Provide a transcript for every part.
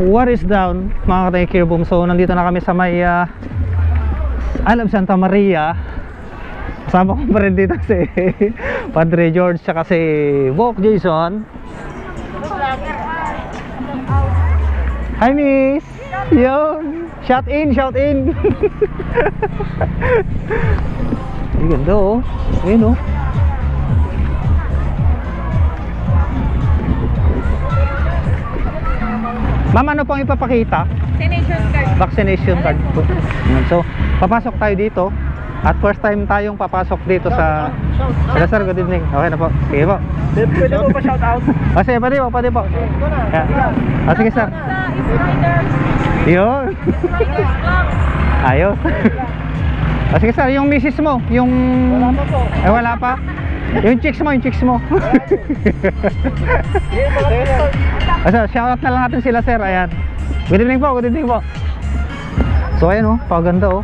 what is down mga ka-Take Boom. So nandito na kami sa may I Love Santa Maria. Kasama ko pa rin dito si Padre George tsaka si Bok Jason. Hi miss. Yun. Shout in, shout in. Ang ganda oh. Ayun oh. Ma'am, ano pang ipapakita? Vaccination card. Vaccination card po. So, papasok tayo dito. At first time tayong papasok dito sa... Hello sir, good evening. Okay na po. Sige po. Pwede mo pa shout out? Sige, pwede po, pwede po. Sige sir. Yun. Ayos. Sige sir, yung misis mo, yung... Wala pa po. Wala pa? Yung chicks mo, yung chicks mo. Shoutout na lang natin sila sir, ayan. Good evening po, good evening po. So ayan oh, paganda oh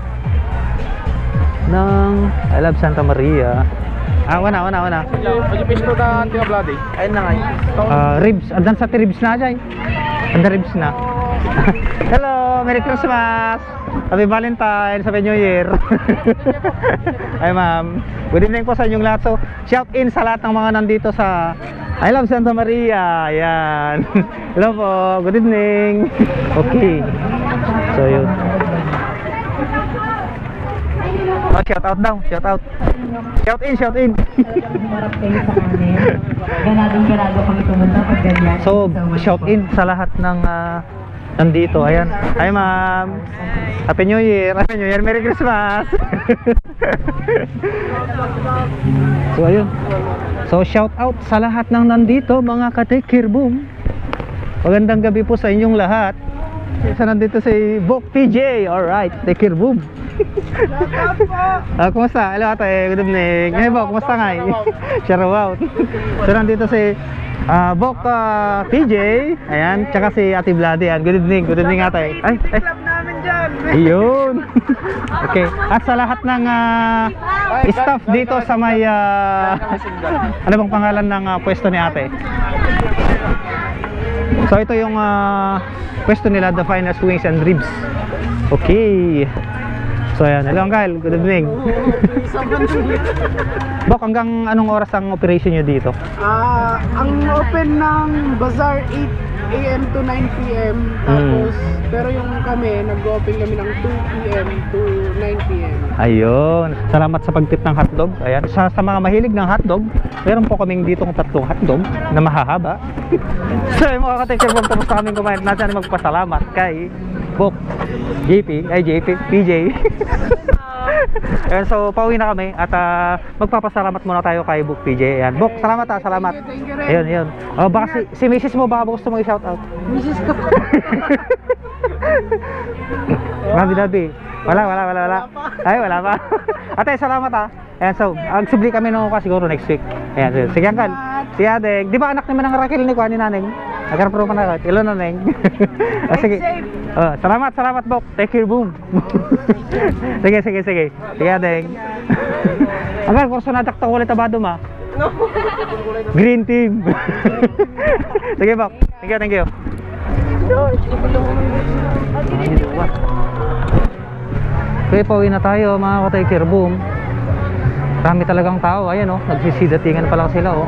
ng I Love Santa Maria. Wana. Pag-ipis ko na Antinga Bloody. Ayun na nga. Ribs, andan sa ribs na dyan. Andan ribs na. Hello, Merry Christmas. Happy Valentine's, Happy New Year. Ay ma'am, good evening po sa inyong lahat. So, shout in sa lahat ng mga nandito sa I Love Santa Maria. Ayan. Hello po, good evening. Okay. So yun. Oh, shout out daw, shout out. Shout in, shout in. So, shout in sa lahat ng nandito. Ayan. Hi ma'am. Happy New Year. Happy New Year. Merry Christmas. So ayun. So shout out sa lahat ng nandito mga ka-Take Boom. Magandang gabi po sa inyong lahat. Isa nandito si Bok PJ. Alright, Take Boom. Kumusta? Hello ate, good evening. Hey Bok, kumusta nga? Shout out. So nandito si Bok PJ. Ayan, tsaka si Ate Vladi. Good evening ate. Ay. Club namin dyan. Ayun. Okay. At sa lahat ng staff dito sa may ano bang pangalan ng pwesto ni ate? So ito yung pwesto nila, The Finest Wings and Ribs. Okay. So ayan, hello Uncle, good evening. Bok, hanggang anong oras ang operation nyo dito? Ang open ng bazaar 8 AM to 9 PM. Tapos, pero yung kami, nag-open kami ng 2 PM to 9 PM. Ayun, salamat sa pagtip ng hotdog. Ayan, sa mga mahilig ng hotdog, meron po kaming ditong 3 hotdog na mahahaba. So yung mga ka-Take Boom, tapos kaming kumain natin magpasalamat kay Bok, PJ. Ayan, so pauwi na kami at magpapasalamat muna tayo kay Bok PJ. Ayan, Bok, salamat salamat. Thank you rin. Ayun. Oh, baka si Mrs. mo baka gusto mong i-shout out. Mrs. ko. Grabe. Wala. Ay, wala pa. Ate, salamat ha. Ayan, so, agsubli kami nung siguro next week. Ayan, sige Uncle. Si Adeng. Di ba anak naman ng Raquel ni Kuani Naneng? Nagkarapro pa na. Ilo Naneng. Sige. Salamat Bok. Take Boom. Sige. Sige Adeng. Uncle, kurso na takto ulit abado ma. Green team. Sige Bok. Thank you. Okay, pauwi na tayo mga ka-Take Boom. Marami talagang tao. Ayan oh, nagsisidatingan pa lang sila oh.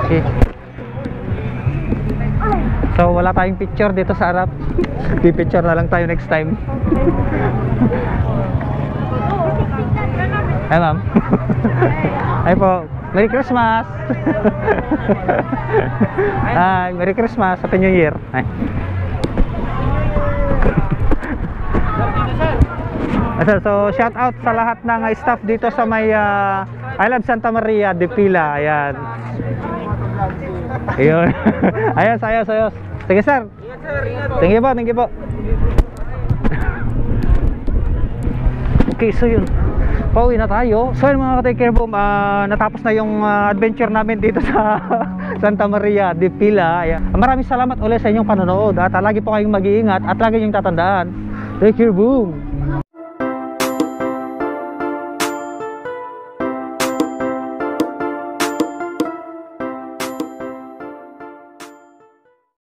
Okay. So wala tayong picture dito sa harap. Pipicture na lang tayo next time. Ay ma'am. Ay po, Merry Christmas. Ay, Merry Christmas, Happy New Year. Ay. So shout out sa lahat ng staff dito sa may I Love Santa Maria de Pila. Ayan. Ayun. Ayos. Sige sir. Thank you po. Okay, so yun. Pauwi na tayo. So yun mga ka-Take Boom, natapos na yung adventure namin dito sa Santa Maria de Pila. Ayan. Maraming salamat ulit sa inyong panonood at lagi po kayong mag-iingat at lagi niyong tatandaan. Take Boom.